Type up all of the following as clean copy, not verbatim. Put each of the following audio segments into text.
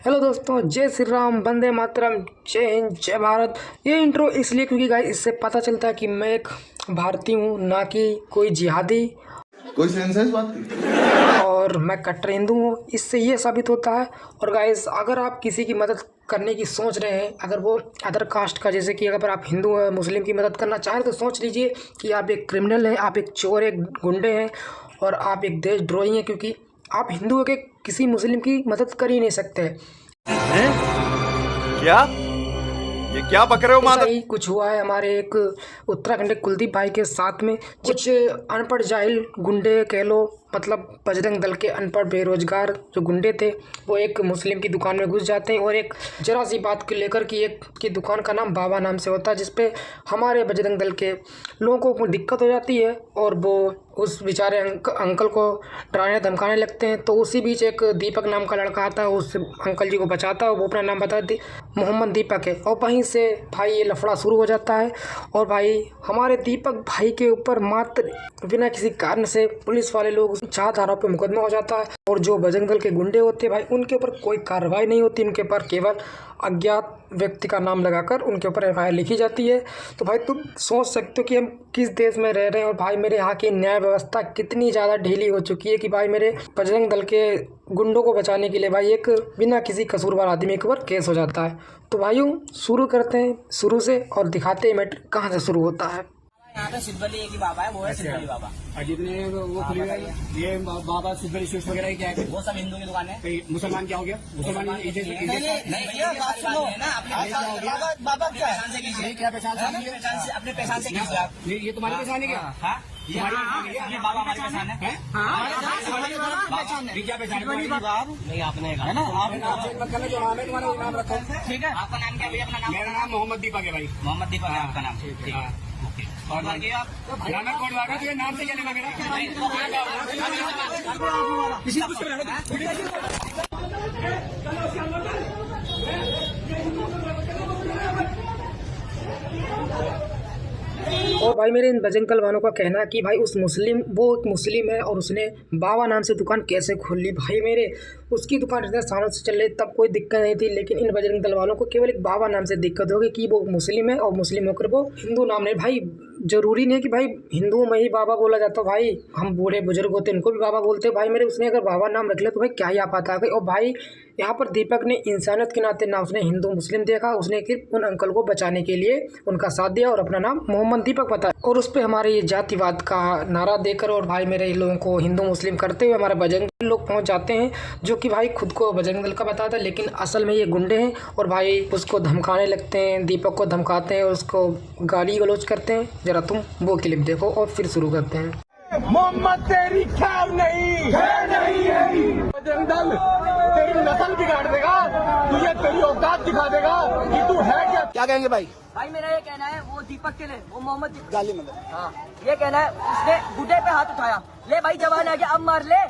Hello दोस्तों, जय श्री राम, वंदे मातरम, जय हिंद, जय भारत। ये इंट्रो इसलिए क्योंकि गाइस इससे पता चलता है कि मैं एक भारतीय हूँ, ना कि कोई जिहादी। कोई सेंस है इस बात की? और मैं कट्टर हिंदू हूँ, इससे ये साबित होता है। और गाइस अगर आप किसी की मदद करने की सोच रहे हैं, अगर वो अदर कास्ट का, जैसे कि अगर आप हिंदू हैं, मुस्लिम की मदद करना चाहें, तो सोच लीजिए कि आप एक क्रिमिनल हैं, आप एक चोर, एक गुंडे हैं और आप एक देशद्रोही हैं, क्योंकि आप हिंदुओं के किसी मुस्लिम की मदद कर ही नहीं सकते। क्या? ये क्या बक रहे हो ऐसा ही कुछ हुआ है हमारे एक उत्तराखंड के कुलदीप भाई के साथ में। कुछ अनपढ़ जाहिल गुंडे कह लो, मतलब बजरंग दल के अनपढ़ बेरोजगार जो गुंडे थे, वो एक मुस्लिम की दुकान में घुस जाते हैं और एक जरा सी बात को लेकर कि एक की दुकान का नाम बाबा नाम से होता है, जिसपे हमारे बजरंग दल के लोगों को दिक्कत हो जाती है और वो उस बेचारे अंकल को डराने धमकाने लगते हैं। तो उसी बीच एक दीपक नाम का लड़का आता है, उस अंकल जी को बचाता है। वो अपना नाम बताते मोहम्मद दीपक है, और वहीं से भाई ये लफड़ा शुरू हो जाता है। और भाई हमारे दीपक भाई के ऊपर मात्र बिना किसी कारण से पुलिस वाले लोग 4 धाराओं पे मुकदमा हो जाता है। और जो बजरंग दल के गुंडे होते हैं भाई, उनके ऊपर कोई कार्रवाई नहीं होती, उनके ऊपर केवल अज्ञात व्यक्ति का नाम लगाकर उनके ऊपर एफआईआर लिखी जाती है। तो भाई तुम सोच सकते हो कि हम किस देश में रह रहे हैं। और भाई मेरे यहाँ की न्याय व्यवस्था कितनी ज़्यादा ढीली हो चुकी है कि भाई मेरे बजरंग दल के गुंडों को बचाने के लिए भाई एक बिना किसी कसूरवार आदमी के ऊपर केस हो जाता है। तो भाइयों शुरू करते हैं शुरू से और दिखाते हैं मैटर कहाँ से शुरू होता है। यहाँ पे सिद्धबली एक ही बाबा है, वो है सिद्धबली बाबा। और जितने वो खुले हुए ये बाबा सिद्धबली स्वीट्स वगैरह क्या है? वो सब हिंदू की दुकान है। मुसलमान क्या हो गया? मुसलमान नहीं भैया बात सुनो ना, बाबा क्या पहचान से कीजिए, क्या पहचान अपने पहचान से कीजिए आप। ये तुम्हारी पहचान है क्या? ये बाबा हमारी पहचान है। क्या पहचान नहीं आपने है ना, आप मत करना, जो नाम है तुम्हारा वो नाम रखो। ठीक है। आपका नाम क्या भैया? अपना नाम? मेरा नाम मोहम्मद दीपक है भाई। मोहम्मद दीपक है आपका नाम? ठीक है। और बाकी आप कोड वाला तो ये नाम से क्या लेना और भाई मेरे इन बजरंग दल वालों का कहना है कि भाई वो एक मुस्लिम है और उसने बाबा नाम से दुकान कैसे खोल ली। भाई मेरे उसकी दुकान इतने सालों से चल रही, तब कोई दिक्कत नहीं थी, लेकिन इन बजरंग दल वालों को केवल एक बाबा नाम से दिक्कत होगी कि वो मुस्लिम है और मुस्लिम होकर वो हिंदू नाम नहीं। भाई जरूरी नहीं कि भाई हिंदुओं में ही बाबा बोला जाता, भाई हम बूढ़े बुजुर्ग होते हैं उनको भी बाबा बोलते हैं। भाई मेरे उसने अगर बाबा नाम रख लिया तो भाई क्या ही आप आता है। और भाई यहाँ पर दीपक ने इंसानियत के नाते ना उसने हिंदू मुस्लिम देखा, उसने सिर्फ उन अंकल को बचाने के लिए उनका साथ दिया और अपना नाम मोहम्मद दीपक बताया। और उस पर हमारे ये जातिवाद का नारा देकर और भाई मेरे लोगों को हिंदू मुस्लिम करते हुए हमारे बजरंग दल लोग पहुँच जाते हैं, जो कि भाई खुद को बजरंग दल का बताता है, लेकिन असल में ये गुंडे हैं। और भाई उसको धमकाने लगते हैं, दीपक को धमकाते हैं, उसको गाली गलौज करते हैं। जरा तुम वो क्लिप देखो और फिर शुरू करते हैं। मोहम्मद तेरी खैर नहीं बजरंग दल तेरी नस्ल बिगाड़ देगा, तुझे तेरी औकात दिखा देगा कि तू है क्या कहेंगे भाई? भाई मेरा ये कहना है, वो दीपक के लिए, वो मोहम्मद दीपक गाली मतलब हाँ, ये कहना है उसने गुड्डे पे हाथ उठाया, ले भाई जवान आ गया अब मार ले,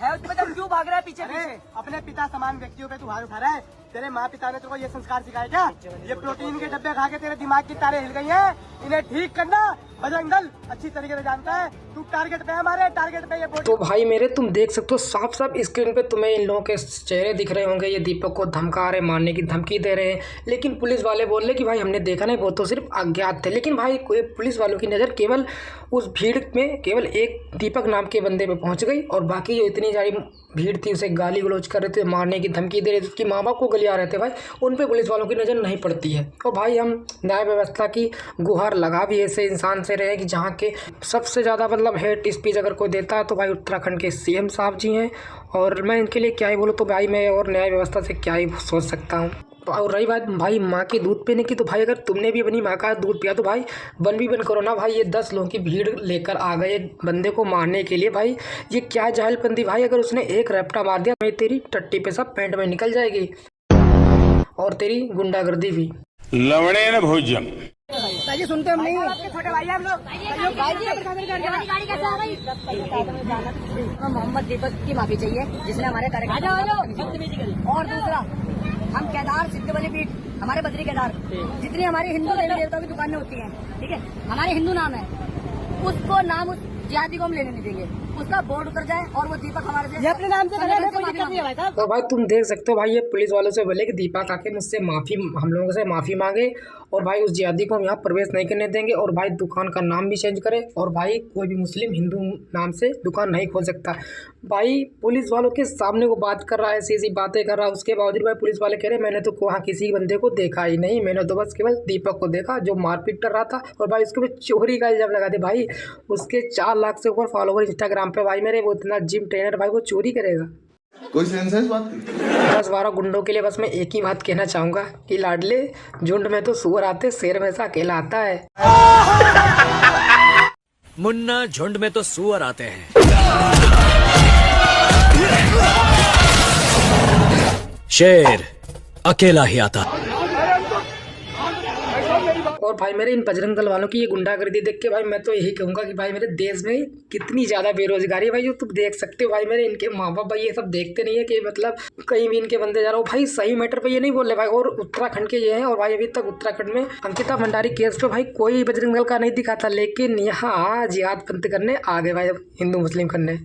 है उसमें तुम क्यों भाग रहा है पीछे पीछे? अपने पिता समान व्यक्तियों पे तू हाथ उठा रहा है। तेरे माँ पिता ने तेरे को ये संस्कार सिखाया क्या? ये प्रोटीन के डब्बे खा के तेरे दिमाग की तारें हिल गई हैं, इन्हें ठीक करना बजरंग दल अच्छी तरीके से जानता है। तू टारगेट पे है, हमारे टारगेट पे ये तो भाई मेरे तुम देख सकते हो साफ साफ स्क्रीन पे तुम्हें इन लोगों के चेहरे दिख रहे होंगे। ये दीपक को धमका रहे, मारने की धमकी दे रहे हैं, लेकिन पुलिस वाले बोल रहे कि भाई हमने देखा नहीं, वो तो सिर्फ अज्ञात थे। लेकिन भाई कोई पुलिस वालों की नज़र केवल उस भीड़ में केवल एक दीपक नाम के बंदे पे पहुंच गई, और बाकी जो इतनी सारी भीड़ थी उसे गाली गलौज कर रहे थे, मारने की धमकी दे रहे थे, उसकी माँ बाप को गलिया रहे थे, भाई उन पे पुलिस वालों की नज़र नहीं पड़ती है। और भाई हम न्याय व्यवस्था की गुहार लगा भी ऐसे इंसान से रहे कि जहाँ के सबसे ज़्यादा मतलब हेट स्पीच अगर कोई देता है तो भाई उत्तराखंड के सीएम साहब जी हैं, और मैं इनके लिए क्या ही बोलूँ। तो भाई मैं और न्याय व्यवस्था से क्या ही सोच सकता हूँ। और रही बात भाई माँ के दूध पीने की, तो भाई अगर तुमने भी अपनी माँ का दूध पिया तो भाई वन करो ना। भाई ये 10 लोगों की भीड़ लेकर आ गए एक बंदे को मारने के लिए, भाई ये क्या जाहिलपंदी। भाई अगर उसने एक रैप्टा मार दिया तो तेरी टट्टी पे सब पैंट में निकल जाएगी और तेरी गुंडागर्दी भी। लवणे न भोजन पहले सुनते हम नहीं, छोटे भाई हम लोग मोहम्मद दीपक की माफी चाहिए जिसने हमारे कार्यक्रम। और दूसरा हम केदार सिद्धबली पीठ, हमारे बद्री केदार जितनी हमारी हिंदू देवी देवताओं की दुकानें होती हैं, ठीक है, हमारे हिंदू नाम है, उसको नाम उस जिहादी को हम लेने नहीं देंगे। उसका बोर्ड उतर जाए और वो दीपक हमारे से अपने नाम से कोई दिक्कत नहीं है भाई साहब। तो भाई तुम देख सकते हो भाई, ये पुलिस वालों से बोले कि दीपक आके मुझसे माफ़ी, हम लोगों से माफ़ी मांगे और भाई उस जिहादी को हम यहाँ प्रवेश नहीं करने देंगे और भाई दुकान का नाम भी चेंज करे और भाई कोई भी मुस्लिम हिंदू नाम से दुकान नहीं खोल सकता। भाई पुलिस वालों के सामने वो बात कर रहा है, ऐसी ऐसी बातें कर रहा है, उसके बावजूद भाई पुलिस वाले कह रहे मैंने तो वहाँ किसी बंदे को देखा ही नहीं, मैंने तो बस केवल दीपक को देखा जो मारपीट कर रहा था और भाई उसके ऊपर चोरी का इल्जाम लगा दे। भाई उसके 4 लाख से ऊपर फॉलोवर इंस्टाग्राम पे भाई मेरे, वो इतना जिम ट्रेनर, भाई वो चोरी करेगा? कोई सेंस है इस बात की? 10-12 गुंडों के लिए बस मैं एक ही बात कहना चाहूँगा कि लाडले, झुंड में तो सुअर आते, शेर में से अकेला आता है। मुन्ना, झुंड में तो सुअर आते हैं, शेर अकेला ही आता। और भाई मेरे इन बजरंग दल वालों की ये गुंडागर्दी देख के भाई मैं तो यही कहूँगा कि भाई मेरे देश में कितनी ज़्यादा बेरोजगारी है भाई, जो तुम देख सकते हो भाई मेरे, इनके माँ बाप भाई ये सब देखते नहीं है कि मतलब कहीं भी इनके बंदे जा रहे हो। भाई सही मैटर पे ये नहीं बोल रहे भाई। और उत्तराखंड के ये हैं और भाई अभी तक उत्तराखंड में अंकिता भंडारी केस पे भाई कोई बजरंग दल का नहीं दिखा था, लेकिन यहाँ जिहाद पंथ करने आ गए भाई, हिंदू मुस्लिम करने।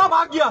भाग गया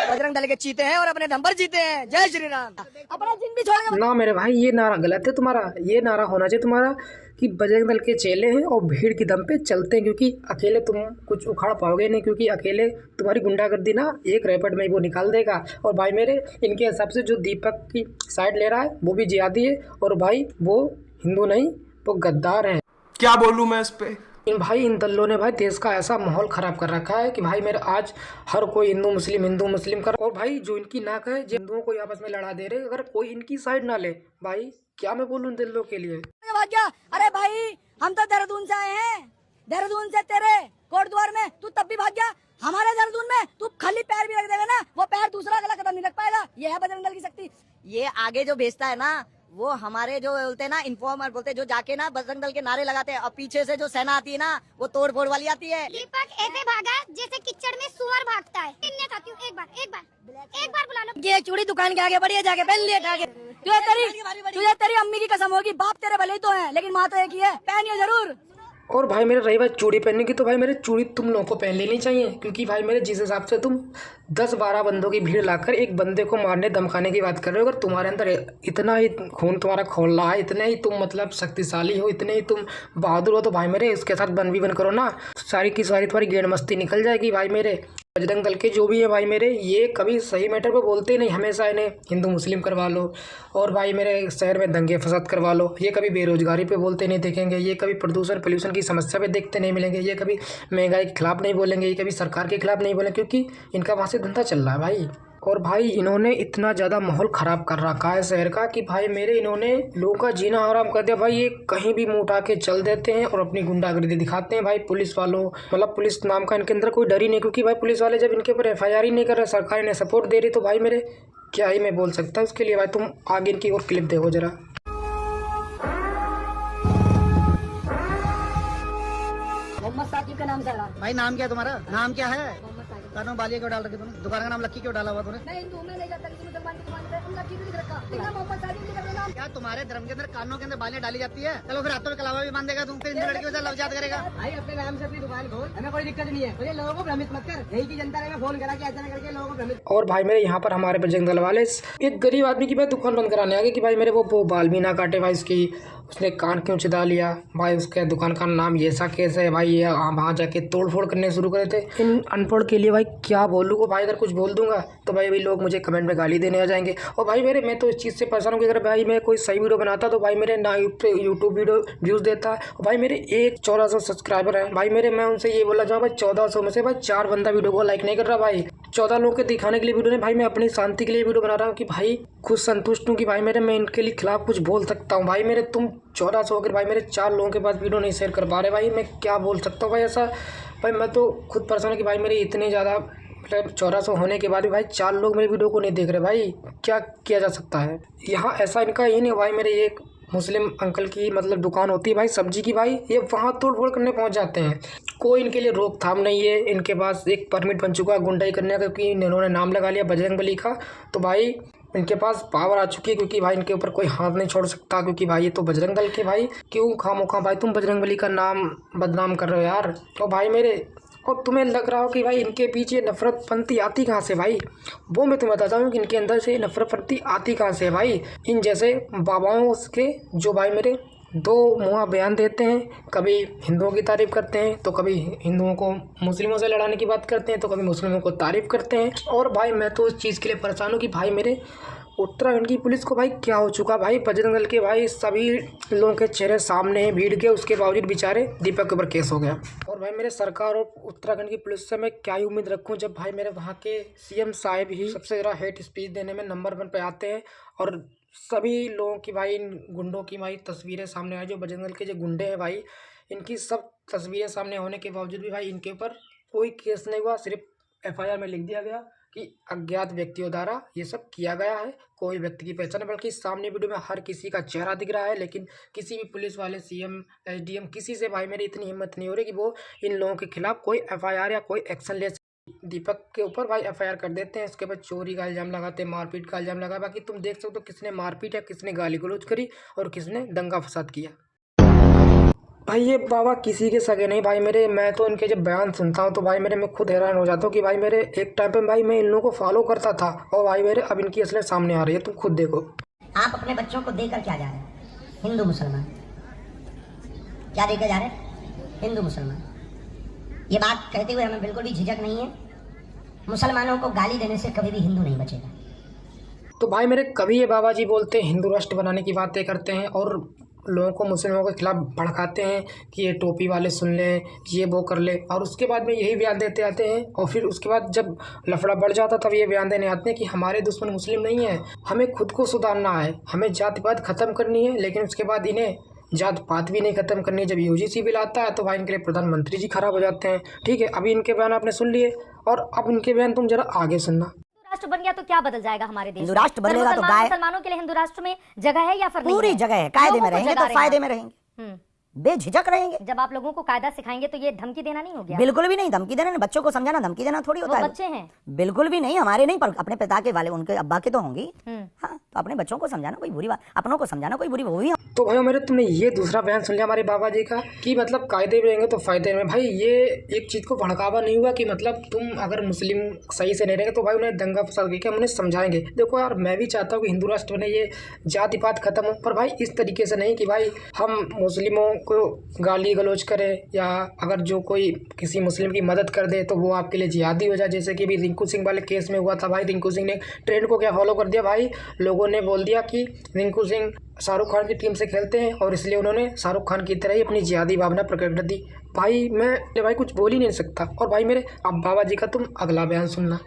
बजरंग दल के चीते हैं और अपने नंबर जीते हैं। जय श्री राम। अपना जिन भी छोड़ेगा ना मेरे भाई, ये नारा गलत है तुम्हारा। ये नारा होना चाहिए तुम्हारा कि बजरंग दल के चेले हैं और भीड़ की दम पे चलते हैं, क्योंकि अकेले तुम कुछ उखाड़ पाओगे नहीं, क्योंकि अकेले तुम्हारी गुंडागर्दी ना एक रैपट में ही वो निकाल देगा। और भाई मेरे इनके हिसाब से जो दीपक की साइड ले रहा है वो भी जिहादी है और भाई वो हिंदू नहीं, वो गद्दार है। क्या बोलूं मैं इस पे? इन दलों ने भाई देश का ऐसा माहौल ख़राब कर रखा है कि भाई मेरे आज हर कोई हिंदू मुस्लिम कर, और भाई जो इनकी नाक है जो हिंदुओं को आपस में लड़ा दे रहे, अगर कोई इनकी साइड ना ले भाई क्या मैं बोलूँ इन दलों के लिए। अरे भाई हम तो देहरादून से आए हैं, देहरादून से तेरे कोटद्वार में, तू तब भी भाग गया। हमारे देहरादून में तू खाली पैर भी रख देगा ना, वो पैर दूसरा गला कदम नहीं रख पाएगा। ये है बजरंग दल की शक्ति। ये आगे जो भेजता है ना, वो हमारे जो बोलते हैं ना इन्फॉर्मर बोलते हैं, जो जाके ना बजरंग दल के नारे लगाते हैं, और पीछे से जो सेना आती है ना वो तोड़ फोड़ वाली आती है। दीपक ऐसे भागा जैसे कीचड़ में सुअर भागता है। एक बार बुला लो। ये चूड़ी दुकान के आगे बढ़िया जाके पहन लिया आगे। तुझे तेरी अम्मी की कसम होगी, बाप तेरे भले ही तो है लेकिन माँ तो एक ही है, पहनिए जरूर। और भाई मेरे रही बात चूड़ी पहनने की, तो भाई मेरे चूड़ी तुम लोगों को पहन लेनी चाहिए, क्योंकि भाई मेरे जिस हिसाब से तुम 10-12 बंदों की भीड़ लाकर एक बंदे को मारने धमकाने की बात कर रहे हो, अगर तुम्हारे अंदर इतना ही खून तुम्हारा खोल रहा है, इतने ही तुम मतलब शक्तिशाली हो, इतने ही तुम बहादुर हो, तो भाई मेरे इसके साथ 1v1 करो ना, सारी की सारी तुम्हारी गेंड मस्ती निकल जाएगी। भाई मेरे बजरंग दल के जो भी है भाई मेरे, ये कभी सही मैटर पे बोलते नहीं, हमेशा इन्हें हिंदू मुस्लिम करवा लो और भाई मेरे शहर में दंगे फसाद करवा लो। ये कभी बेरोजगारी पे बोलते नहीं देखेंगे, ये कभी पोल्यूशन की समस्या पे देखते नहीं मिलेंगे, ये कभी महंगाई के खिलाफ नहीं बोलेंगे, ये कभी सरकार के खिलाफ नहीं बोलेंगे, क्योंकि इनका वहाँ से धंधा चल रहा है भाई। और भाई इन्होंने इतना ज़्यादा माहौल ख़राब कर रखा है शहर का कि भाई मेरे इन्होंने लोगों का जीना आराम कर दिया। भाई ये कहीं भी मुँह उठा के चल देते हैं और अपनी गुंडागर्दी दिखाते हैं। भाई पुलिस वालों मतलब पुलिस नाम का इनके अंदर कोई डर ही नहीं, क्योंकि भाई पुलिस वाले जब इनके ऊपर FIR ही नहीं कर रहे, सरकार इन्हें सपोर्ट दे रही, तो भाई मेरे क्या ही मैं बोल सकता हूँ उसके लिए। भाई तुम आगे इनकी और क्लिप देखो जरा। मोहम्मद साकिब का नाम से रहा। भाई नाम क्या है तुम्हारा? नाम क्या है? कानों बालिया क्यों डाल रखी तूने? दुकान का नाम लक्की क्यों डाला हुआ तूने? मैं हिंदू में नहीं जाता, किसी मुसलमान की दुकान पे उनका चीज लिख रखा। मोहम्मद साकिब लिख रखा। क्या तुम्हारे धर्म के अंदर कानों के अंदर बालियां डाली जाती है? चलो फिर हाथों में कलावा भी बांध देगा, तुम फिर हिंदू लड़की के साथ लवजात करेगा। भाई अपने नाम से अपनी दुकान खोल, हमें कोई दिक्कत नहीं है, तो ये लोगों को भ्रमित मत कर। यही की जनता ने फोन करा कि ऐसा करके लोगों को भ्रमित। और भाई मेरे यहाँ पर हमारे बजरंग दल वाले एक गरीब आदमी की भाई दुकान बंद कराने आ गए कि भाई मेरे वो बाल भी ना काटे भाई, इसकी उसने कान क्यों चिदा लिया भाई, उसके दुकान का नाम ये ऐसा कैसे है भाई, ये वहाँ जाके तोड़ फोड़ करने शुरू करे थे। इन अनपढ़ के लिए भाई क्या बोलूँ भाई, अगर कुछ बोल दूंगा तो भाई लोग मुझे कमेंट में गाली देने आ जाएंगे। और भाई मेरे मैं तो इस चीज़ से परेशान हूँ कि अगर भाई मैं कोई सही वीडियो बनाता तो भाई मेरे ना यूट्यूब वीडियो व्यूज़ देता है। और भाई मेरे 1400 सब्सक्राइबर हैं भाई मेरे, मैं उनसे ये बोला जाऊँ भाई 1400 में से भाई 4 बंदा वीडियो को लाइक नहीं कर रहा भाई, 14 लोगों के दिखाने के लिए वीडियो नहीं भाई, मैं अपनी शांति के लिए वीडियो बना रहा हूँ कि भाई खुद संतुष्ट हूँ कि भाई मेरे मैं इनके लिए खिलाफ कुछ बोल सकता हूँ। भाई मेरे तुम 1400 अगर भाई मेरे 4 लोगों के पास वीडियो नहीं शेयर कर पा रहे भाई, मैं क्या बोल सकता हूँ भाई ऐसा। भाई मैं तो खुद परेशान हूँ कि भाई मेरे इतने ज़्यादा मतलब 1400 होने के बाद भी भाई 4 लोग मेरे वीडियो को नहीं देख रहे भाई, क्या किया जा सकता है। यहाँ ऐसा इनका ये नहीं भाई, मेरे एक मुस्लिम अंकल की मतलब दुकान होती है भाई सब्जी की भाई, ये वहाँ तोड़ फोड़ करने पहुँच जाते हैं, कोई इनके लिए रोकथाम नहीं है। इनके पास एक परमिट बन चुका है गुंडाई करने का, क्योंकि इन्होंने नाम लगा लिया बजरंगबली का, तो भाई इनके पास पावर आ चुकी है, क्योंकि भाई इनके ऊपर कोई हाथ नहीं छोड़ सकता, क्योंकि भाई ये तो बजरंग दल के भाई। क्यों खामोखा भाई तुम बजरंगबली का नाम बदनाम कर रहे हो यार। और भाई मेरे, और तुम्हें लग रहा हो कि भाई इनके पीछे नफरतपंथी आती कहाँ से भाई, वो मैं तुम्हें बताता हूँ कि इनके अंदर से नफरतपंथी आती कहाँ से भाई। इन जैसे बाबाओं के जो भाई मेरे दो मुँहा बयान देते हैं, कभी हिंदुओं की तारीफ़ करते हैं तो कभी हिंदुओं को मुस्लिमों से लड़ाने की बात करते हैं, तो कभी मुस्लिमों को तारीफ़ करते हैं। और भाई मैं तो इस चीज़ के लिए परेशान हूँ कि भाई मेरे उत्तराखंड की पुलिस को भाई क्या हो चुका भाई। बजरंग दल के भाई सभी लोगों के चेहरे सामने हैं भीड़ के, उसके बावजूद बेचारे दीपक के ऊपर केस हो गया। और भाई मेरे सरकार और उत्तराखंड की पुलिस से मैं क्या ही उम्मीद रखूं, जब भाई मेरे वहाँ के सीएम साहब ही सबसे ज़्यादा हेट स्पीच देने में नंबर 1 पे आते हैं। और सभी लोगों की भाई, इन गुंडों की भाई तस्वीरें सामने आई, जो बजरंग दल के जो गुंडे हैं भाई, इनकी सब तस्वीरें सामने होने के बावजूद भी भाई इनके ऊपर कोई केस नहीं हुआ। सिर्फ FIR में लिख दिया गया कि अज्ञात व्यक्तियों द्वारा ये सब किया गया है, कोई व्यक्ति की पहचान नहीं। बल्कि सामने वीडियो में हर किसी का चेहरा दिख रहा है, लेकिन किसी भी पुलिस वाले, CM, SDM, किसी से भाई मेरी इतनी हिम्मत नहीं हो रही कि वो इन लोगों के खिलाफ कोई FIR या कोई एक्शन ले। दीपक के ऊपर भाई FIR कर देते हैं, उसके बाद चोरी का इल्ज़ाम लगाते हैं, मारपीट का इल्ज़ाम लगा। बाकी तुम देख सकते हो किसने मारपीट या किसने गाली गलौज करी और किसने दंगा फसाद किया। भाई ये बाबा किसी के सगे नहीं भाई मेरे। मैं तो इनके जब बयान सुनता हूँ तो भाई मेरे मैं खुद हैरान हो जाता हूँ कि भाई मेरे एक टाइम पे भाई मैं इन लोगों को फॉलो करता था, और भाई मेरे अब इनकी असलियत सामने आ रही है, तुम खुद देखो। आप अपने बच्चों को देकर क्या जा रहे हैं? हिंदू मुसलमान क्या देकर जा रहे हैं? हिंदू मुसलमान। ये बात कहते हुए हमें बिल्कुल भी झिझक नहीं है, मुसलमानों को गाली देने से कभी भी हिंदू नहीं बचेगा। तो भाई मेरे कभी ये बाबा जी बोलते हैं हिंदू राष्ट्र बनाने की बातें करते हैं और लोगों को मुसलमानों के खिलाफ भड़काते हैं कि ये टोपी वाले सुन लें, ये वो कर ले, और उसके बाद में यही बयान देते आते हैं। और फिर उसके बाद जब लफड़ा बढ़ जाता तब ये बयान देने आते हैं कि हमारे दुश्मन मुस्लिम नहीं है, हमें खुद को सुधारना है, हमें जातिवाद ख़त्म करनी है। लेकिन उसके बाद इन्हें जात पात भी नहीं ख़त्म करनी। जब UGC बिल आता है तो भाई इनके लिए प्रधानमंत्री जी खराब हो जाते हैं। ठीक है, अभी इनके बयान आपने सुन लिए, और अब इनके बयान तुम जरा आगे सुनना। राष्ट्र बन गया तो क्या बदल जाएगा हमारे देश? हिंदू राष्ट्र बनेगा तो गाय, मुसलमानों के लिए हिंदू राष्ट्र में जगह है या फिर नहीं? पूरी जगह है, कायदे में रहेंगे तो फायदे में रहेंगे, बेझिझक रहेंगे। जब आप लोगों को कायदा सिखाएंगे तो ये धमकी देना नहीं हो गया? बिल्कुल भी नहीं, धमकी देना, बच्चों को समझाना धमकी देना थोड़ी होता है। बच्चे हैं, बिल्कुल भी नहीं, हमारे नहीं, पर अपने पिता के वाले, उनके अब्बा के तो होंगी। हाँ, तो अपने बच्चों को समझाना कोई बुरी बात, अपनों को समझाना कोई बुरी वो भी। तो भाई मेरे तुमने ये दूसरा बयान सुन लिया हमारे बाबा जी का कि मतलब कायदे में रहेंगे तो फायदे में। भाई ये एक चीज़ को भड़कावा नहीं हुआ कि मतलब तुम अगर मुस्लिम सही से नहीं रहेंगे तो भाई उन्हें दंगा फसाद करके हम उन्हें समझाएंगे। देखो यार, मैं भी चाहता हूँ कि हिंदू राष्ट्र बने, ये जाति पात खत्म हो, पर भाई इस तरीके से नहीं कि भाई हम मुस्लिमों को गाली गलौज करें, या अगर जो कोई किसी मुस्लिम की मदद कर दे तो वो आपके लिए जिहादी हो जाए। जैसे कि अभी रिंकू सिंह वाले केस में हुआ था भाई, रिंकू सिंह ने ट्रेंड को क्या फॉलो कर दिया भाई, लोगों ने बोल दिया कि रिंकू सिंह शाहरुख खान की टीम से खेलते हैं और इसलिए उन्होंने शाहरुख खान की तरह ही अपनी जिहादी भावना प्रकट कर दी। भाई मैं भाई कुछ बोल ही नहीं सकता। और भाई मेरे अब बाबा जी का तुम अगला बयान सुनना।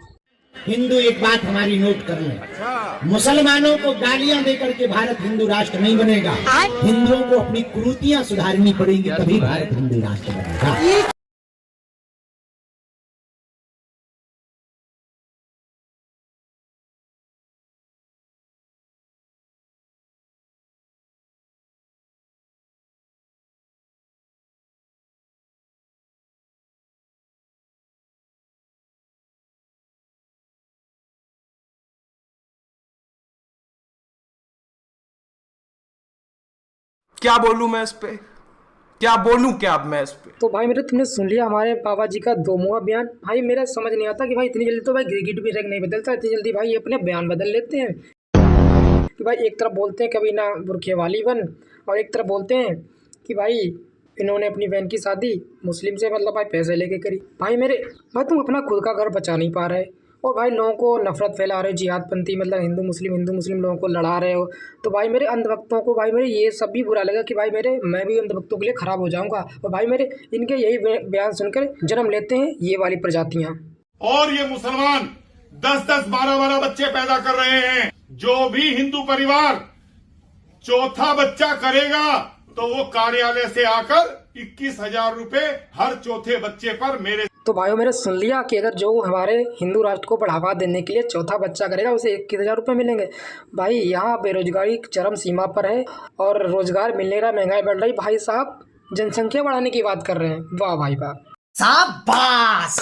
हिंदू एक बात हमारी नोट कर लो, मुसलमानों को गालियां देकर के भारत हिंदू राष्ट्र नहीं बनेगा। हिंदुओं को अपनी कुरीतियां सुधारनी पड़ेंगी, तभी भारत हिंदू राष्ट्र बनेगा। क्या बोलूं मैं इस पे, क्या बोलूं क्या अब मैं इस पे। तो भाई मेरे तुमने सुन लिया हमारे बाबा जी का दो मुहा बयान। भाई मेरा समझ नहीं आता कि भाई इतनी जल्दी तो भाई गिरगिट भी रंग नहीं बदलता, इतनी जल्दी भाई ये अपने बयान बदल लेते हैं कि भाई एक तरफ बोलते हैं कभी ना बुरखे वाली बन, और एक तरफ बोलते हैं कि भाई इन्होंने अपनी बहन की शादी मुस्लिम से मतलब भाई पैसे लेके करी। भाई मेरे भाई तुम अपना खुद का घर बचा नहीं पा रहे, और भाई लोगों को नफरत फैला रहे हो, जिहादपंथी मतलब हिंदू मुस्लिम लोगों को लड़ा रहे हो। तो भाई मेरे अंधभक्तों को भाई मेरे ये सब भी बुरा लगा कि भाई मेरे मैं भी अंधभक्तों के लिए खराब हो जाऊंगा। और भाई मेरे इनके यही बयान सुनकर जन्म लेते हैं ये वाली प्रजातियां। और ये मुसलमान 10-10, 12-12 बच्चे पैदा कर रहे हैं। जो भी हिंदू परिवार चौथा बच्चा करेगा तो वो कार्यालय से आकर 21,000 रुपए हर चौथे बच्चे पर मेरे। तो भाइयों मेरे सुन लिया कि अगर जो हमारे हिंदू राष्ट्र को बढ़ावा देने के लिए चौथा बच्चा करेगा उसे 21,000 रुपये मिलेंगे। भाई यहाँ बेरोजगारी चरम सीमा पर है और रोजगार मिलने का महंगाई बढ़ रही। भाई साहब जनसंख्या बढ़ाने की बात कर रहे हैं, वाह भाई वाह, शाबाश।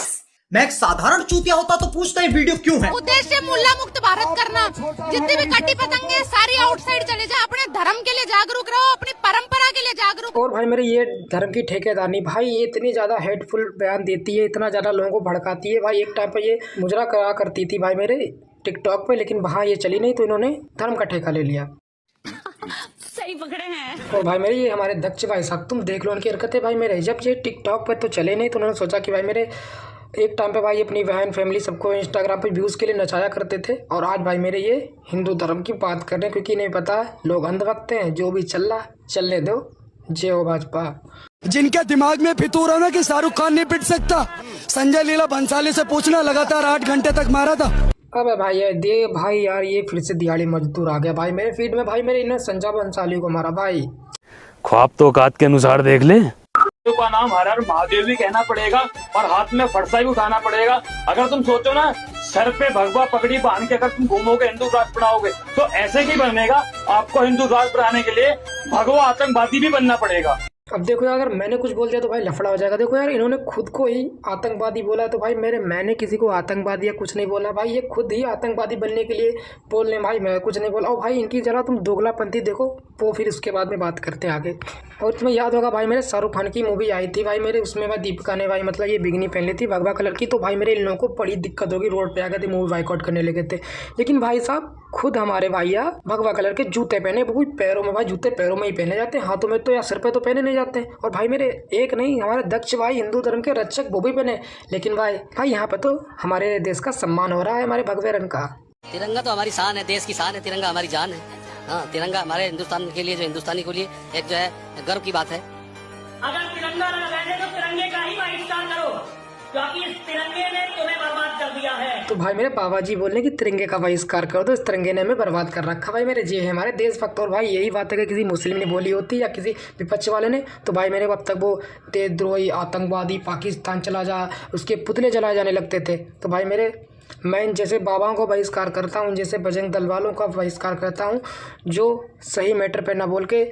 मैं एक साधारण चूतिया होता तो पूछता है वीडियो क्यों है। उद्देश्य मुल्ला मुक्त भारत करना। जितने भी कट्टी पतंगे सारी आउटसाइड चले जाए, अपने धर्म के लिए जागरूक रहो, अपनी परंपरा के लिए जागरूक। और भाई मेरे ये धर्म की ठेकेदारनी भाई ये इतनी ज्यादा हेटफुल बयान देती है, इतना ज्यादा लोगों को भड़काती है भाई। एक टाइम पे ये मुजरा करा करती थी भाई मेरे टिकटॉक पे, लेकिन वहाँ ये चली नहीं तो इन्होंने धर्म का ठेका ले लिया। सही पकड़े हैं। और भाई मेरे ये हमारे दक्ष भाई साहब तुम देख लो उनकी हरकतें भाई मेरे। जब ये टिकटॉक पे तो चले नहीं तो उन्होंने सोचा कि भाई मेरे एक टाइम पे भाई अपनी बहन फैमिली सबको इंस्टाग्राम पे व्यूज़ के लिए नचाया करते थे, और आज भाई मेरे ये हिंदू धर्म की बात कर रहे हैं, क्योंकि नहीं पता है लोग अंधभक्त हैं, जो भी चल रहा चलने दो, जय हो भाजपा। जिनके दिमाग में फितूर है ना कि शाहरुख खान नहीं पिट सकता, संजय लीला भंसाली से पूछना, लगातार 8 घंटे तक मारा था। अबे भाई ये दे भाई यार ये फिर से दिहाड़ी मजदूर आ गया भाई मेरे फीड में भाई मेरे, इन्हें संजय भंसाली को मारा भाई। ख्वाब तो औकात के अनुसार देख ले। का नाम हर हर महादेव भी कहना पड़ेगा और हाथ में फरसा भी उठाना पड़ेगा। अगर तुम सोचो ना सर पे भगवा पगड़ी बांध के अगर तुम घूमोगे हिंदू राष्ट्र बनाओगे तो ऐसे ही बनेगा। आपको हिंदू राष्ट्र बनाने के लिए भगवा आतंकवादी भी बनना पड़ेगा। अब देखो यार अगर मैंने कुछ बोल दिया तो भाई लफड़ा हो जाएगा। देखो यार इन्होंने खुद को ही आतंकवादी बोला, तो भाई मैंने किसी को आतंकवादी या कुछ नहीं बोला भाई, ये खुद ही आतंकवादी बनने के लिए बोल रहे भाई, मैं कुछ नहीं बोला। और भाई इनकी जरा तुम दोगलापंथी देखो, वो फिर उसके बाद में बात करते हैं आगे। और तुम्हें याद होगा भाई मेरे शाहरुख खान की मूवी आई थी भाई मेरे, उसमें भाई दीपिका ने भाई मतलब ये बिगनी पहन ली थी भगवा कलर की, तो भाई मेरे इन लोगों को बड़ी दिक्कत होगी, रोड पे आ गए थे, मूवी बाइकआउट करने लगे थे। लेकिन भाई साहब खुद हमारे भैया भगवा कलर के जूते पहने, वो भी पैरों में, भाई जूते पैरों में ही पहने जाते हैं, हाथों में तो या सिर पे तो पहने नहीं जाते हैं। और भाई मेरे एक नहीं हमारे दक्ष भाई हिंदू धर्म के रक्षक वो भी पहने, लेकिन भाई यहाँ पे तो हमारे देश का सम्मान हो रहा है, हमारे भगवे रंग का। तिरंगा तो हमारी शान है, देश की शान है, तिरंगा हमारी जान है। हाँ तिरंगा हमारे हिंदुस्तान के लिए, जो हिंदुस्तानी के लिए एक जो है गर्व की बात है। अगर तिरंगा न लगाए तो तिरंगे का ही बहिष्कार करो, क्योंकि इस तिरंगे ने तुम्हें बर्बाद कर दिया है। तो भाई मेरे बाबा जी बोलने की तिरंगे का बहिष्कार कर दो, इस तिरंगे ने हमें बर्बाद कर रखा भाई मेरे। जी है हमारे देशभक्त। और भाई यही बात है कि किसी मुस्लिम ने बोली होती या किसी विपक्ष वाले ने तो भाई मेरे अब तक वो देशद्रोही आतंकवादी पाकिस्तान चला जा, उसके पुतले जलाए जाने लगते थे। तो भाई मेरे मैं इन जैसे बाबाओं को बहिष्कार करता हूँ, जैसे बजरंग दल वालों का बहिष्कार करता हूँ, जो सही मैटर पे ना बोल के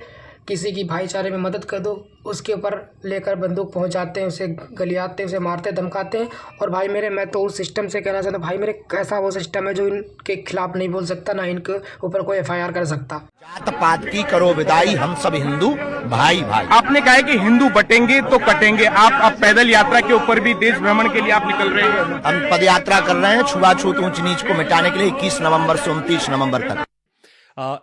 किसी की भाईचारे में मदद कर दो, उसके ऊपर लेकर बंदूक पहुंच जाते हैं, उसे गलियाते हैं, उसे मारते धमकाते हैं। और भाई मेरे मैं तो उस सिस्टम से कहना चाहता हूँ भाई मेरे, कैसा वो सिस्टम है जो इनके खिलाफ नहीं बोल सकता, ना इनके ऊपर कोई FIR कर सकता। जात पात की करो विदाई, हम सब हिंदू भाई भाई। आपने कहा है कि हिंदू बटेंगे तो कटेंगे, आप पैदल यात्रा के ऊपर भी देश भ्रमण के लिए आप निकल रहे हैं। हम पद यात्रा कर रहे हैं छुआछूत ऊंच नीच को मिटाने के लिए 21 नवंबर से 29 नवंबर तक।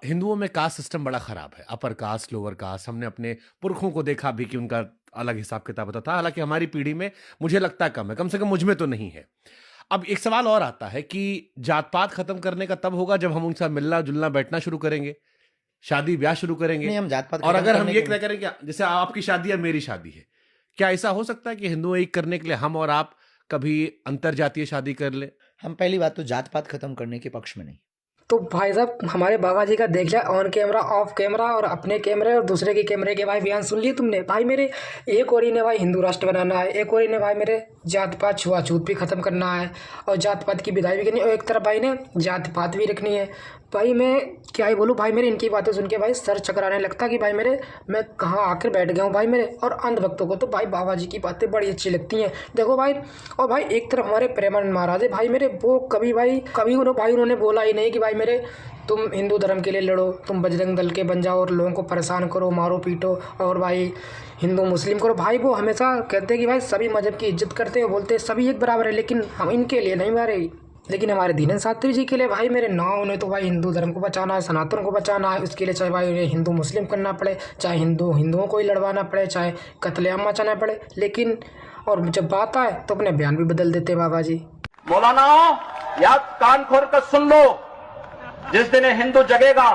हिंदुओं में कास्ट सिस्टम बड़ा खराब है, अपर कास्ट लोअर कास्ट। हमने अपने पुरखों को देखा भी कि उनका अलग हिसाब किताब होता था, हालांकि हमारी पीढ़ी में मुझे लगता है कम है, कम से कम मुझ में तो नहीं है। अब एक सवाल और आता है कि जात पात खत्म करने का तब होगा जब हम उनसे मिलना जुलना बैठना शुरू करेंगे, शादी ब्याह शुरू करेंगे। हम जात पात और अगर हम ये तय करें कि जैसे आपकी शादी या मेरी शादी है, क्या ऐसा हो सकता है कि हिंदू एक करने के लिए हम और आप कभी अंतर जातीय शादी कर ले? हम पहली बात तो जात पात खत्म करने के पक्ष में नहीं। तो भाई साहब हमारे बाबा जी का देख लिया ऑन कैमरा ऑफ कैमरा, और अपने कैमरे और दूसरे के कैमरे के भाई बयान सुन लिए तुमने। भाई मेरे एक और ही ने भाई हिंदू राष्ट्र बनाना है, एक और ही ने भाई मेरे जात पात छुआछूत भी ख़त्म करना है और जात पात की विदाई भी करनी है, और एक तरफ भाई ने जात पात भी रखनी है। भाई मैं क्या ही बोलूँ भाई मेरे, इनकी बातें सुन के भाई सर चकराने लगता कि भाई मेरे मैं कहाँ आकर बैठ गया हूँ भाई मेरे। और अंधभक्तों को तो भाई बाबा जी की बातें बड़ी अच्छी लगती हैं, देखो भाई। और भाई एक तरफ हमारे प्रेमानंद महाराज है भाई मेरे, वो कभी उन्होंने बोला ही नहीं कि भाई मेरे तुम हिंदू धर्म के लिए लड़ो, तुम बजरंग दल के बन जाओ और लोगों को परेशान करो, मारो पीटो और भाई हिंदू मुस्लिम करो। भाई वो हमेशा कहते हैं कि भाई सभी मजहब की इज्जत करते हैं, बोलते हैं सभी एक बराबर है, लेकिन हम इनके लिए नहीं मारे। लेकिन हमारे दीनंद शास्त्री जी के लिए भाई मेरे ना, उन्हें तो भाई हिंदू धर्म को बचाना है, सनातन को बचाना है, उसके लिए चाहे भाई उन्हें हिंदू मुस्लिम करना पड़े, चाहे हिंदुओं को ही लड़वाना पड़े, चाहे कत्लेआम मचाना पड़े। लेकिन और जब बात आए तो अपने बयान भी बदल देते बाबा जी। मौलाना याद कान खोल कर सुन लो, जिस दिन हिंदू जगेगा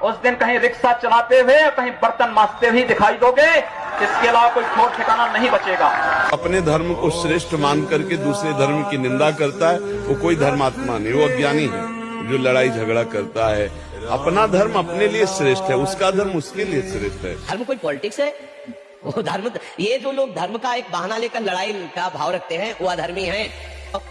उस दिन कहीं रिक्शा चलाते हुए कहीं बर्तन मांजते हुए दिखाई दोगे, इसके अलावा कोई ठोर ठिकाना नहीं बचेगा। अपने धर्म को श्रेष्ठ मान करके दूसरे धर्म की निंदा करता है वो कोई धर्मात्मा नहीं, वो अज्ञानी है जो लड़ाई झगड़ा करता है। अपना धर्म अपने लिए श्रेष्ठ है, उसका धर्म उसके लिए श्रेष्ठ है। धर्म कोई पॉलिटिक्स है? वो धर्म, ये जो लोग धर्म का एक बहाना लेकर लड़ाई का भाव रखते हैं वो अधर्मी हैं।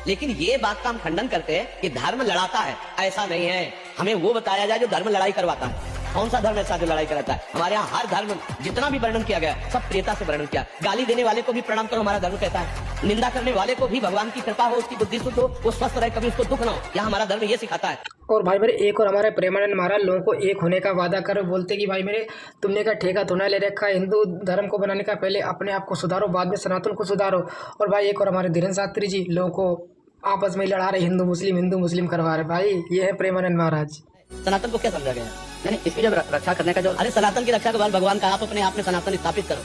लेकिन ये बात का हम खंडन करते हैं कि धर्म लड़ाता है, ऐसा नहीं है। हमें वो बताया जाए जो धर्म लड़ाई करवाता है। कौन सा धर्म ऐसा जो लड़ाई कराता है? हमारे यहाँ हर धर्म जितना भी वर्णन किया गया सब प्रियता से वर्णन किया। गाली देने वाले को भी प्रणाम करो, हमारा धर्म कहता है। निंदा करने वाले को भी भगवान की कृपा हो, उसकी बुद्धि शुद्ध हो, वो स्वस्थ रहे, कभी उसको दुख ना हो, यहाँ हमारा धर्म ये सिखाता है। और भाई मेरे एक और हमारे प्रेमानंद महाराज लोगों को एक होने का वादा कर बोलते कि भाई मेरे तुमने का ठेका थोड़ा ले रखा है हिंदू धर्म को बनाने का, पहले अपने आप को सुधारो, बाद में सनातन को सुधारो। और भाई एक और हमारे धीरेन्द्र शास्त्री जी लोगों को आपस में लड़ा रहे, हिंदू मुस्लिम करवा रहे। भाई ये है प्रेमानंद महाराज। सनातन को क्या समझा गया? नहीं, इसकी जब रक्षा करने का जो, अरे सनातन की रक्षा के बाद भगवान का आप अपने आप में सनातन स्थापित करो,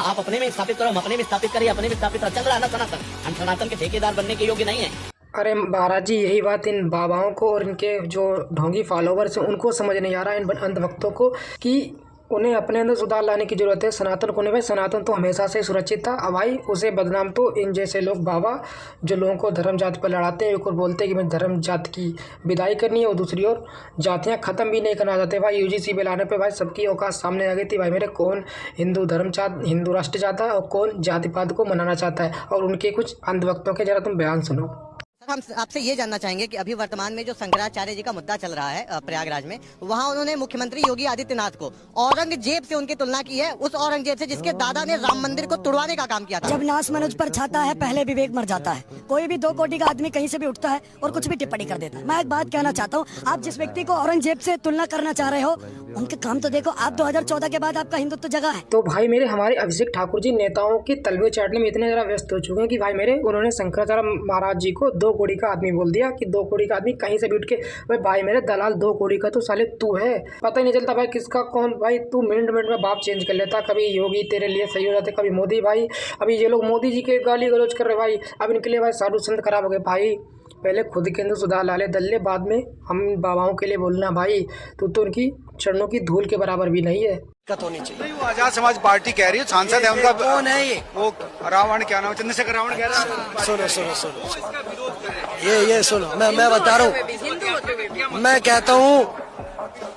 आप अपने में स्थापित करो, हम अपने में स्थापित करिए, अपने में स्थापित चल रहा है ना सनातन। हम सनातन के ठेकेदार बनने के योग्य नहीं है। अरे महाराज जी यही बात इन बाबाओं को और इनके जो ढोंगी फॉलोवर्स हैं उनको समझ नहीं आ रहा है, इन अंधभक्तों को, कि उन्हें अपने अंदर सुधार लाने की जरूरत है। सनातन को नहीं भाई, सनातन तो हमेशा से सुरक्षित था। अब भाई उसे बदनाम तो इन जैसे लोग बाबा जो लोगों को धर्म जाति पर लड़ाते हैं, एक और बोलते हैं कि मैं धर्म जाति की विदाई करनी है और दूसरी ओर जातियाँ ख़त्म भी नहीं करना चाहते। भाई यूजीसी बिल आने पर भाई सबकी औकात सामने आ गई थी। भाई मेरे कौन हिंदू हिंदू राष्ट्र चाहता है और कौन जातिपात को मनाना चाहता है, और उनके कुछ अंधभक्तों के जरा तुम बयान सुनो। हम आपसे ये जानना चाहेंगे कि अभी वर्तमान में जो शंकराचार्य जी का मुद्दा चल रहा है प्रयागराज में, वहाँ उन्होंने मुख्यमंत्री योगी आदित्यनाथ को औरंगजेब से उनकी तुलना की है, उस औरंगजेब से जिसके दादा ने राम मंदिर को तुड़वाने का काम किया था। जब नाश मनुज पर छाता है पहले विवेक मर जाता है। कोई भी 2 कोटि का आदमी कहीं से भी उठता है और कुछ भी टिप्पणी कर देता है। मैं एक बात कहना चाहता हूँ, आप जिस व्यक्ति को औरंगजेब से तुलना करना चाह रहे हो उनके काम तो देखो। आप 2014 के बाद आपका हिंदुत्व जगह है। तो भाई मेरे हमारे अभिषेक ठाकुर जी नेताओं के तलवे चाटने में इतने जरा व्यस्त हो चुके हैं कि भाई मेरे उन्होंने शंकराचार्य महाराज जी को 2 कोड़ी का आदमी बोल दिया कि 2 कोड़ी का आदमी कहीं से भी उठ के। भाई मेरे दलाल 2 कोड़ी का तो साले तू है, पता ही नहीं चलता भाई किसका कौन। भाई तू मिनट में बाप चेंज कर लेता, कभी योगी तेरे लिए सही हो जाते, कभी मोदी। भाई अभी ये लोग मोदी जी के गाली गलौज कर रहे भाई, अब इनके लिए भाई साधु संत खराब हो गए। भाई पहले खुद के अंदर सुधार ला ले दल्ले, बाद में हम बाबाओं के लिए बोलना। भाई तू तो उनकी चरणों की धूल के बराबर भी नहीं है। होनी चाहिए। वो आजाद समाज पार्टी कह रही है, सांसद है उनका, कौन है ये? वो रावण, क्या नाम, चंद्रशेखर रावण कह रहा है। सुनो ये सुनो, मैं बता रहा हूँ, मैं कहता हूँ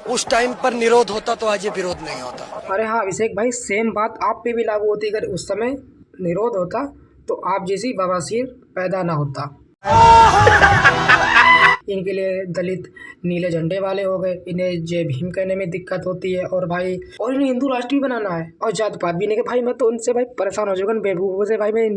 उस टाइम पर निरोध होता तो आज ये विरोध नहीं होता। अरे हाँ अभिषेक भाई सेम बात आप पे भी लागू होती, अगर उस समय निरोध होता तो आप जैसी बवासीर पैदा ना होता। इनके लिए दलित नीले झंडे वाले हो गए, इन्हें जय भीम कहने में दिक्कत होती है, और भाई और इन्हें हिंदू राष्ट्र भी बनाना है और जात पात भी नहीं। भाई मैं तो उनसे भाई परेशान हो चुका हूँ बेवकूफों से। भाई मैं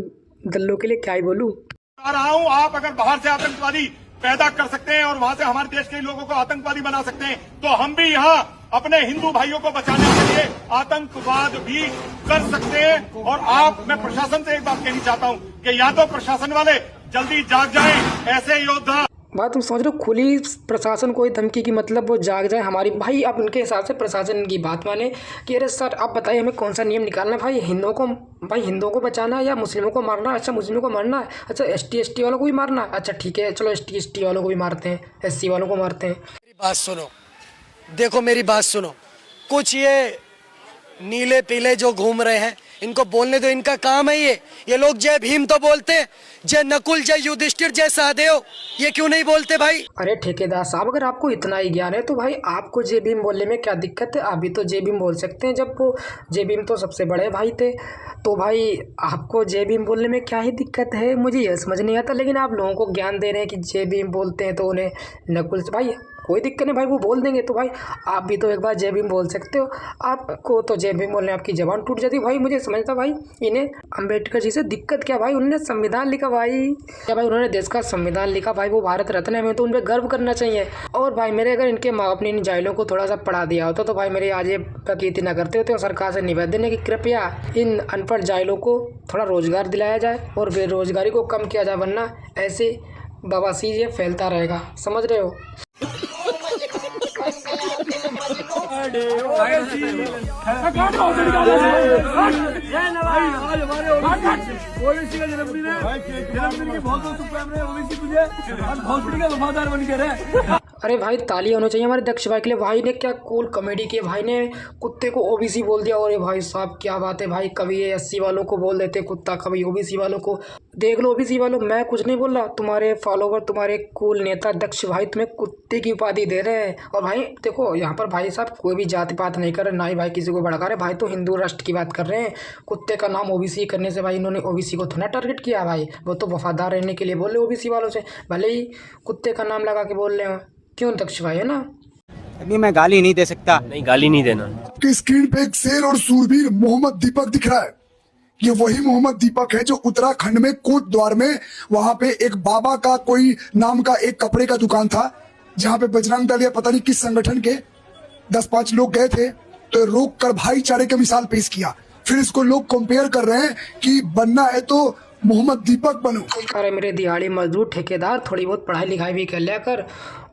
दल्लों के लिए क्या ही बोलूँ। बता रहा हूँ, आप अगर बाहर से आतंकवादी पैदा कर सकते हैं और वहां से हमारे देश के लोगों को आतंकवादी बना सकते हैं, तो हम भी यहाँ अपने हिंदू भाइयों को बचाने के लिए आतंकवाद भी कर सकते हैं। और आप, मैं प्रशासन से एक बात कहनी चाहता हूँ कि या तो प्रशासन वाले जल्दी जाग जाएं, ऐसे योद्धा। बात तुम समझ रहे हो, खुली प्रशासन कोई धमकी की मतलब वो जाग जाए हमारी। भाई अब उनके हिसाब से प्रशासन की बात माने कि अरे सर आप बताइए हमें कौन सा नियम निकालना है। भाई हिंदुओं को बचाना है या मुस्लिमों को मारना है? अच्छा मुस्लिमों को मारना है, अच्छा ST वालों को भी मारना है, अच्छा ठीक है चलो ST वालों को भी मारते हैं, SC वालों को मारते हैं। मेरी बात सुनो, देखो मेरी बात सुनो, कुछ ये नीले पीले जो घूम रहे हैं इनको बोलने दो, इनका काम है ये लोग जय भीम तो बोलते हैं, जय नकुल, जय युधिष्ठिर, जय सहदेव, ये क्यों नहीं बोलते भाई? अरे ठेकेदार साहब अगर आपको इतना ही ज्ञान है तो भाई आपको जय भीम बोलने में क्या दिक्कत है? आप भी तो जय भीम बोल सकते हैं, जब वो जय भीम तो सबसे बड़े भाई थे, तो भाई आपको जय भीम बोलने में क्या ही दिक्कत है? मुझे यह समझ नहीं आता। लेकिन आप लोगों को ज्ञान दे रहे हैं कि जय भीम बोलते हैं तो उन्हें नकुल से, भाई कोई दिक्कत नहीं भाई, वो बोल देंगे तो भाई आप भी तो एक बार जय भीम बोल सकते हो। आपको तो जय भीम बोलने आपकी जबान टूट जाती। भाई मुझे समझता भाई इन्हें अम्बेडकर जी से दिक्कत क्या? भाई उन्होंने संविधान लिखा भाई, क्या भाई उन्होंने देश का संविधान लिखा भाई, वो भारत रत्न है, हमें तो उन पर गर्व करना चाहिए। और भाई मेरे अगर इनके माँ बाप ने इन जाहिलों को थोड़ा सा पढ़ा दिया होता तो भाई मेरे आज ये प्रकृति न करते होते। और सरकार से निवेदन है कि कृपया इन अनपढ़ जाहिलों को थोड़ा रोजगार दिलाया जाए और बेरोजगारी को कम किया जाए, वरना ऐसे बवासीर ये फैलता रहेगा। समझ रहे हो? ओवैसी का जन्मदिन है, जन्मदिन की बहुत बहुत शुभकामनाएं ओवैसी तुझे, आज भोसड़ी का वफादार बन के रहे। अरे भाई ताली होनी चाहिए हमारे दक्ष भाई के लिए। भाई ने क्या कूल कॉमेडी की, भाई ने कुत्ते को OBC बोल दिया। और भाई साहब क्या बात है भाई, कभी ये SC वालों को बोल देते कुत्ता, कभी OBC वालों को। देख लो OBC वालों, मैं कुछ नहीं बोल रहा, तुम्हारे फॉलोवर तुम्हारे कूल नेता दक्ष भाई तुम्हें कुत्ते की उपाधि दे रहे हैं। और भाई देखो यहाँ पर भाई साहब कोई भी जाति पात नहीं कर रहे, ना ही भाई किसी को भड़का रहे, भाई तो हिंदू राष्ट्र की बात कर रहे हैं। कुत्ते का नाम OBC करने से भाई इन्होंने OBC को थोड़ा टारगेट किया भाई, वो तो वफादार रहने के लिए बोल रहे OBC वालों से, भले ही कुत्ते का नाम लगा के बोल रहे हो। क्यों दक्ष भाई, है ना? अभी मैं गाली नहीं दे सकता। नहीं, गाली नहीं देना। कि स्क्रीन पे एक शेर और सूरवीर मोहम्मद दीपक दिख रहा है। ये वही मोहम्मद दीपक है जो उत्तराखंड में कोटद्वार में वहां पे एक बाबा का कोई नाम का एक कपड़े का दुकान था, जहां पे बजरंग दल या पता नहीं किस संगठन के 10-5 लोग गए थे, तो रोक कर भाईचारे की मिसाल पेश किया। फिर इसको लोग कंपेयर कर रहे हैं कि बनना है तो मोहम्मद दीपक बनो। अरे मेरे दिहाड़ी मजदूर ठेकेदार, थोड़ी बहुत पढ़ाई लिखाई भी कर लिया कर।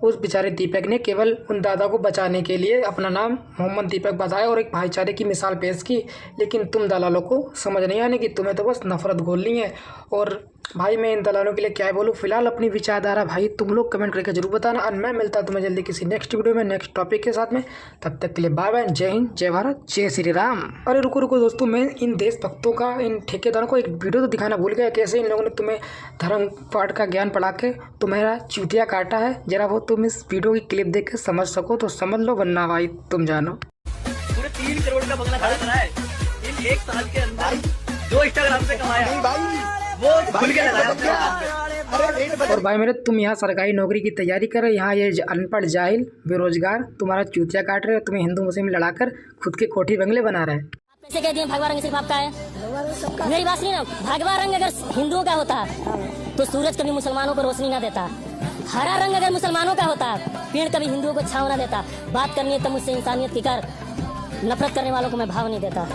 उस बेचारे दीपक ने केवल उन दादा को बचाने के लिए अपना नाम मोहम्मद दीपक बताया और एक भाईचारे की मिसाल पेश की, लेकिन तुम दलालों को समझ नहीं आने की, तुम्हें तो बस नफरत घोलनी है। और भाई मैं इन दलालों के लिए क्या बोलूँ, फिलहाल अपनी विचारधारा भाई तुम लोग कमेंट करके जरूर बताना। और मैं मिलता तुम्हें जल्दी किसी नेक्स्ट वीडियो में नेक्स्ट टॉपिक के साथ में। तब तक के लिए बाय बाय, जय हिंद, जय भारत, जय श्री राम। अरे रुको दोस्तों, मैं इन देशभक्तों का, इन ठेकेदारों को एक वीडियो तो दिखाना भूल गया। कैसे इन लोगों ने तुम्हें धर्म पाठ का ज्ञान पढ़ा के तुम्हारा चूतिया काटा है, जरा वो तुम इस वीडियो की क्लिप देख के समझ सको तो समझ लो, वरना भाई तुम जानो। पूरे 3 करोड़ का बंगला खड़ा करा है इन 1 साल के अंदर, जो इंस्टाग्राम पे कमाया वो खुल के लगाया। और भाई मेरे, तुम यहाँ सरकारी नौकरी की तैयारी कर रहे, यहाँ ये अनपढ़ जाहिल बेरोजगार तुम्हारा चूतिया काट रहे, तुम्हें हिंदू मुस्लिम लड़ाकर खुद के कोठी बंगले बना रहे। कैसे कहती हैं भगवा रंग सिर्फ आपका है? मेरी बात सुनिए ना, भगवा रंग अगर हिंदुओं का होता तो सूरज कभी मुसलमानों को रोशनी ना देता। हरा रंग अगर मुसलमानों का होता, पेड़ कभी हिंदुओं को छांव ना देता। बात करनी है तो मुझसे इंसानियत की कर, नफरत करने वालों को मैं भाव नहीं देता।